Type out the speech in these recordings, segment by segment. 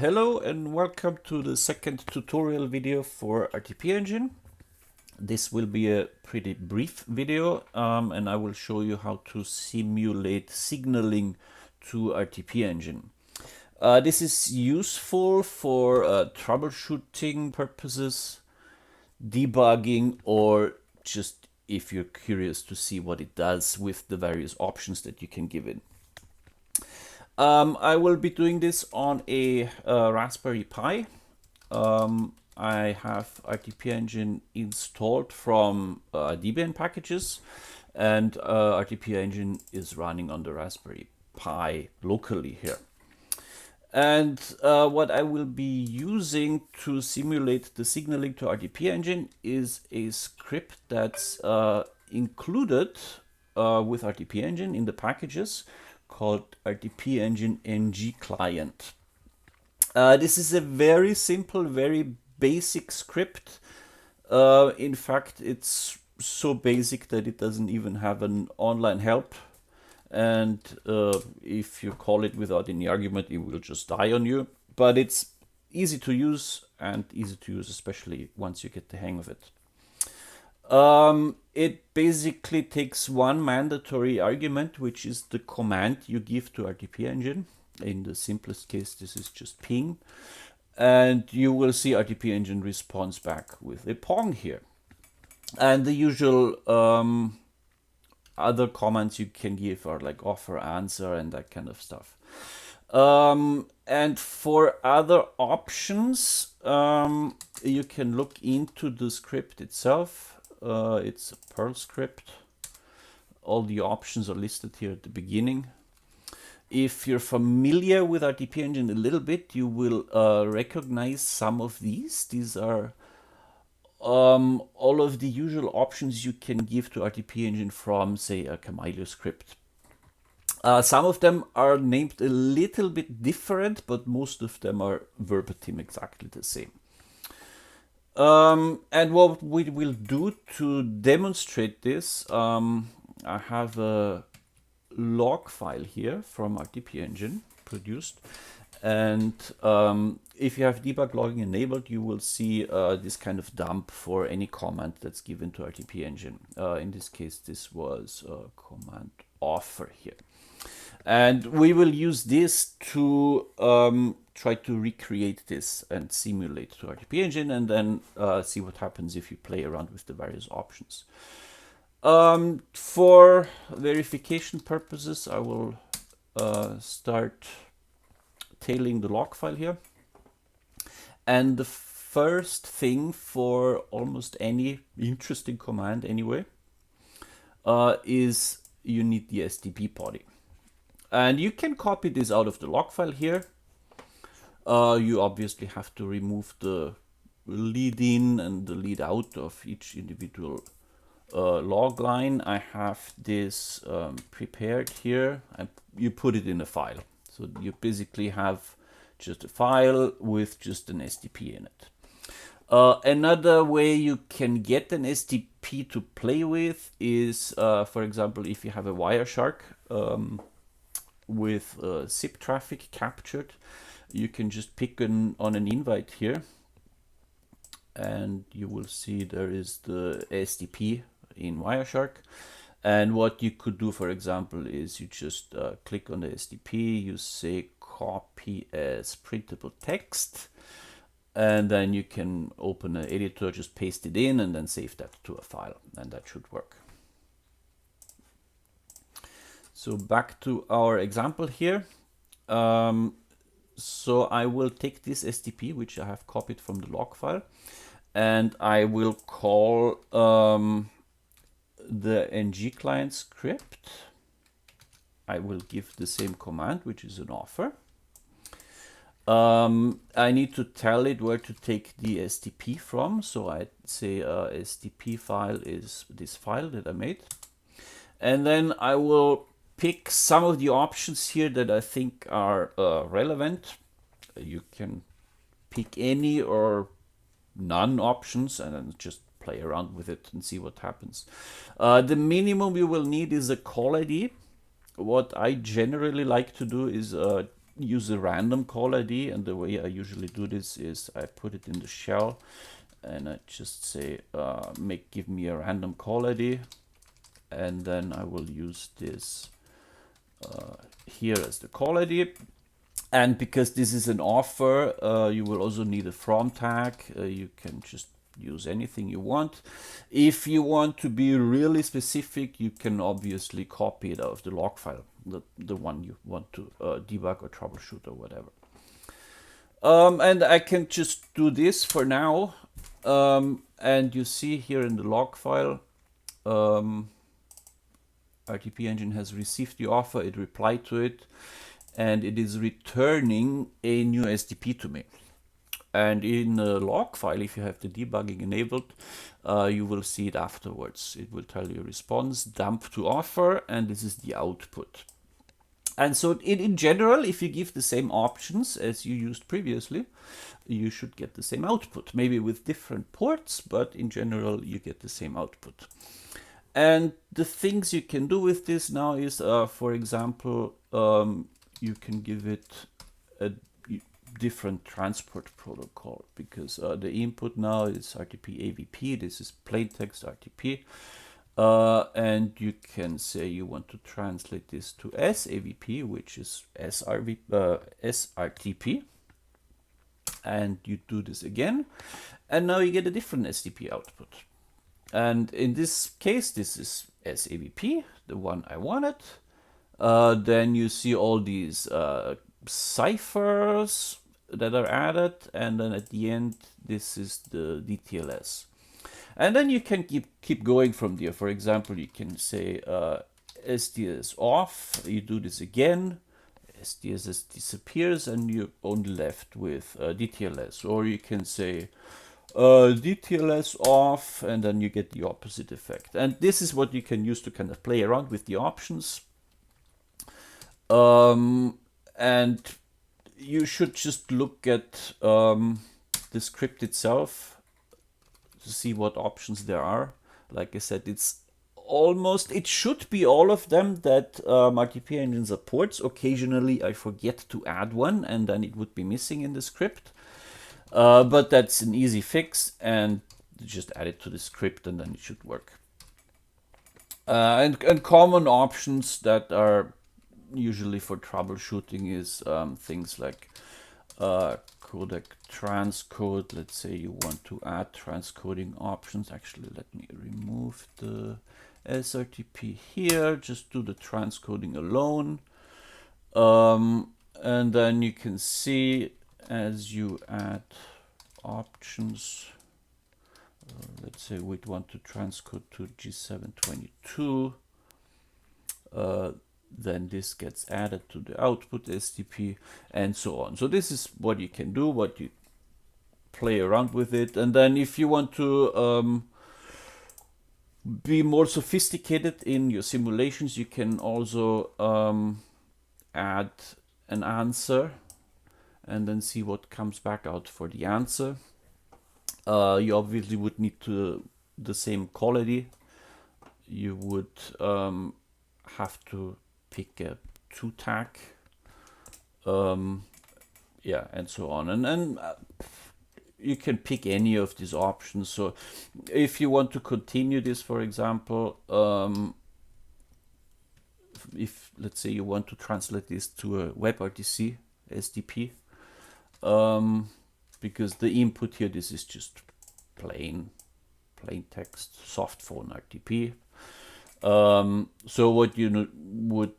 Hello and welcome to the second tutorial video for rtpengine. This will be a pretty brief video and I will show you how to simulate signaling to rtpengine. This is useful for troubleshooting purposes, debugging, or just if you're curious to see what it does with the various options that you can give it. I will be doing this on a Raspberry Pi. I have rtpengine installed from Debian packages, and rtpengine is running on the Raspberry Pi locally here. And what I will be using to simulate the signaling to rtpengine is a script that's included with rtpengine in the packages, called rtpengine-ng-client. This is a very simple, very basic script. In fact, it's so basic that it doesn't even have an online help. And if you call it without any argument, it will just die on you. But it's easy to use, and easy to use especially once you get the hang of it. It basically takes one mandatory argument, which is the command you give to rtpengine. In the simplest case, this is just ping. And you will see rtpengine responds back with a pong here. And the usual other commands you can give are like offer, answer, and that kind of stuff. And for other options, you can look into the script itself. It's a Perl script. All the options are listed here at the beginning. If you're familiar with rtpengine a little bit, you will recognize some of these. These are all of the usual options you can give to rtpengine from, say, a Camilio script. Some of them are named a little bit different, but most of them are verbatim exactly the same. And what we will do to demonstrate this, I have a log file here from rtpengine produced, and if you have debug logging enabled, you will see this kind of dump for any command that's given to rtpengine. In this case, this was command offer here. And we will use this to try to recreate this and simulate to rtpengine, and then see what happens if you play around with the various options. For verification purposes, I will start tailing the log file here. And the first thing for almost any interesting command anyway is you need the SDP body. And you can copy this out of the log file here. You obviously have to remove the lead in and the lead out of each individual log line. I have this prepared here, and you put it in a file. So you basically have just a file with just an SDP in it. Another way you can get an SDP to play with is, for example, if you have a Wireshark with zip traffic captured, you can just pick on an invite here, and you will see there is the SDP in Wireshark. And what you could do, for example, is you just click on the SDP, you say copy as printable text, and then you can open an editor, just paste it in, and then save that to a file, and that should work. So back to our example here. So I will take this SDP, which I have copied from the log file, and I will call the ng-client script. I will give the same command, which is an offer. I need to tell it where to take the SDP from. So I say sdp-file is this file that I made. And then I will pick some of the options here that I think are relevant. You can pick any or none options and then just play around with it and see what happens. The minimum you will need is a call ID. What I generally like to do is use a random call ID, and the way I usually do this is I put it in the shell and I just say give me a random call ID, and then I will use this here as the call ID. And because this is an offer, you will also need a from tag. You can just use anything you want. If you want to be really specific, you can obviously copy it out of the log file, the one you want to debug or troubleshoot or whatever. And I can just do this for now. And you see here in the log file, RTP engine has received the offer, it replied to it, and it is returning a new SDP to me. And in the log file, if you have the debugging enabled, you will see it afterwards. It will tell you response, dump to offer, and this is the output. And so in general, if you give the same options as you used previously, you should get the same output, maybe with different ports, but in general, you get the same output. And the things you can do with this now is, for example, you can give it a different transport protocol, because the input now is rtp-avp, this is plain text RTP, and you can say you want to translate this to SAVP, which is SRTP, and you do this again, and now you get a different SDP output. And in this case, this is SAVP, the one I wanted. Then you see all these ciphers that are added, and then at the end, this is the DTLS. And then you can keep going from there. For example, you can say SDS off, you do this again, SDSS disappears, and you're only left with DTLS. Or you can say DTLS off, and then you get the opposite effect. And this is what you can use to kind of play around with the options. And you should just look at the script itself to see what options there are. Like I said, it should be all of them that RTP engine supports. Occasionally I forget to add one, and then it would be missing in the script. But that's an easy fix, and just add it to the script and then it should work. And common options that are usually for troubleshooting is things like codec-transcode. Let's say you want to add transcoding options. Actually, let me remove the SRTP here, just do the transcoding alone. And then you can see as you add options, let's say we'd want to transcode to G722, then this gets added to the output SDP, and so on. So this is what you can do, what you play around with it. And then if you want to be more sophisticated in your simulations, you can also add an answer and then see what comes back out for the answer. You obviously would need the same quality. You would have to pick a to tag, yeah, and so on. And you can pick any of these options. So if you want to continue this, for example, if let's say you want to translate this to a WebRTC SDP, because the input here, this is just plain text soft phone RTP. So what you would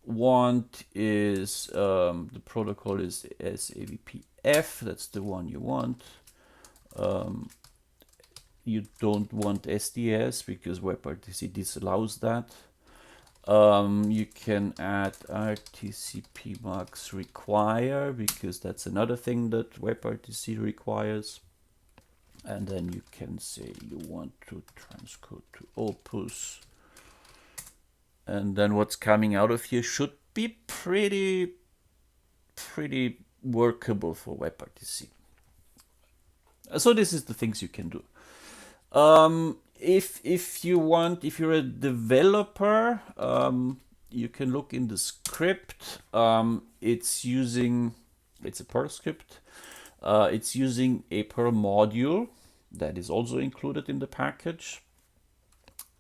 want is the protocol is SAVPF, that's the one you want. You don't want SDS because WebRTC disallows that. You can add rtcp-mux require, because that's another thing that WebRTC requires. And then you can say you want to transcode to opus. And then what's coming out of here should be pretty workable for WebRTC. So this is the things you can do. If you're a developer, you can look in the script. It's a Perl script. It's using a Perl module that is also included in the package.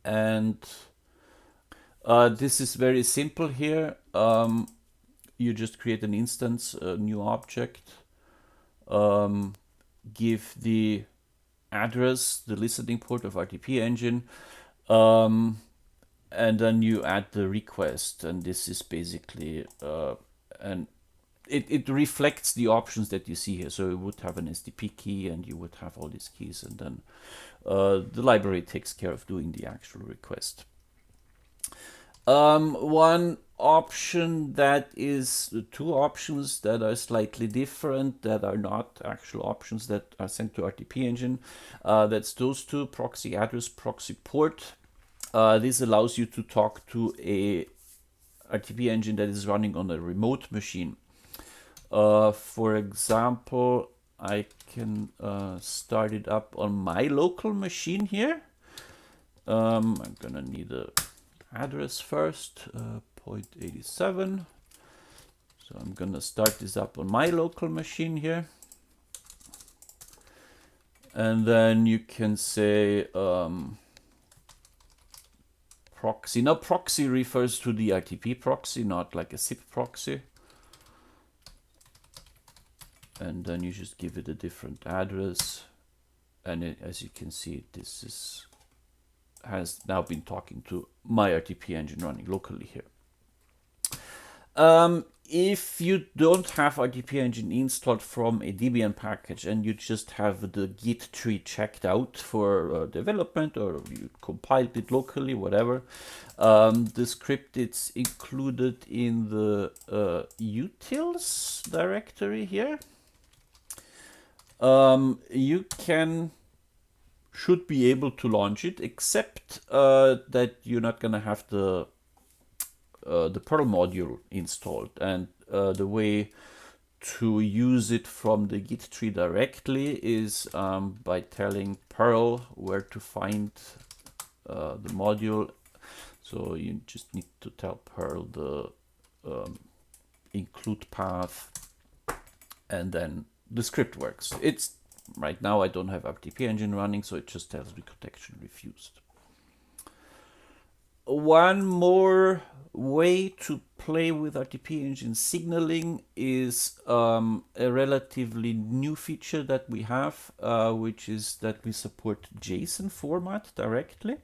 And this is very simple here. You just create an instance, a new object, give the address, the listening port of rtpengine, and then you add the request. And this is basically, it reflects the options that you see here. So you would have an SDP key and you would have all these keys, and then the library takes care of doing the actual request. One option that is, two options that are slightly different, that are not actual options that are sent to rtpengine. That's those two: proxy address, proxy port. This allows you to talk to a rtpengine that is running on a remote machine. For example, I can start it up on my local machine here. I'm gonna need a address first, 0.87. So I'm gonna start this up on my local machine here. And then you can say proxy. Now proxy refers to the RTP proxy, not like a SIP proxy. And then you just give it a different address. And as you can see, this has now been talking to my rtpengine running locally here. If you don't have rtpengine installed from a Debian package and you just have the Git tree checked out for development, or you compiled it locally, whatever, the script is included in the utils directory here. You should be able to launch it, except that you're not gonna have the Perl module installed, and the way to use it from the Git tree directly is by telling Perl where to find the module. So you just need to tell Perl the include path, and then the script works. It's right now I don't have rtpengine running, so it just tells me connection refused. One more way to play with rtpengine signaling is a relatively new feature that we have, which is that we support JSON format directly.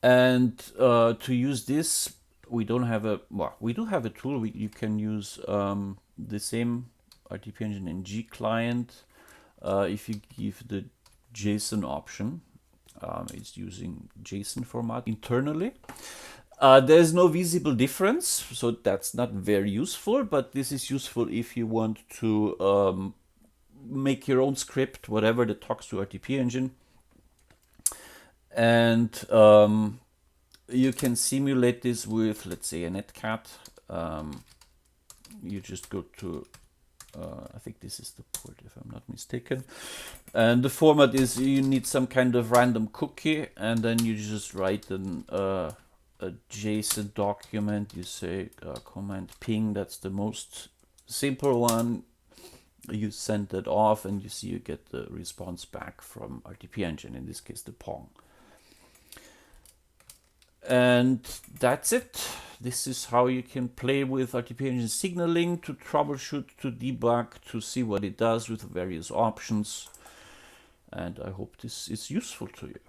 And to use this, we don't have a, well, we do have a tool. You can use the same rtpengine-ng-client if you give the JSON option. It's using JSON format internally. There's no visible difference, so that's not very useful, but this is useful if you want to make your own script, whatever, that talks to rtpengine. And you can simulate this with, let's say, a netcat. You just go to I think this is the port, if I'm not mistaken. And the format is you need some kind of random cookie, and then you just write a JSON document. You say command ping, that's the most simple one. You send that off, and you see you get the response back from rtpengine, in this case the Pong. And that's it. This is how you can play with rtpengine signaling to troubleshoot, to debug, to see what it does with various options. And I hope this is useful to you.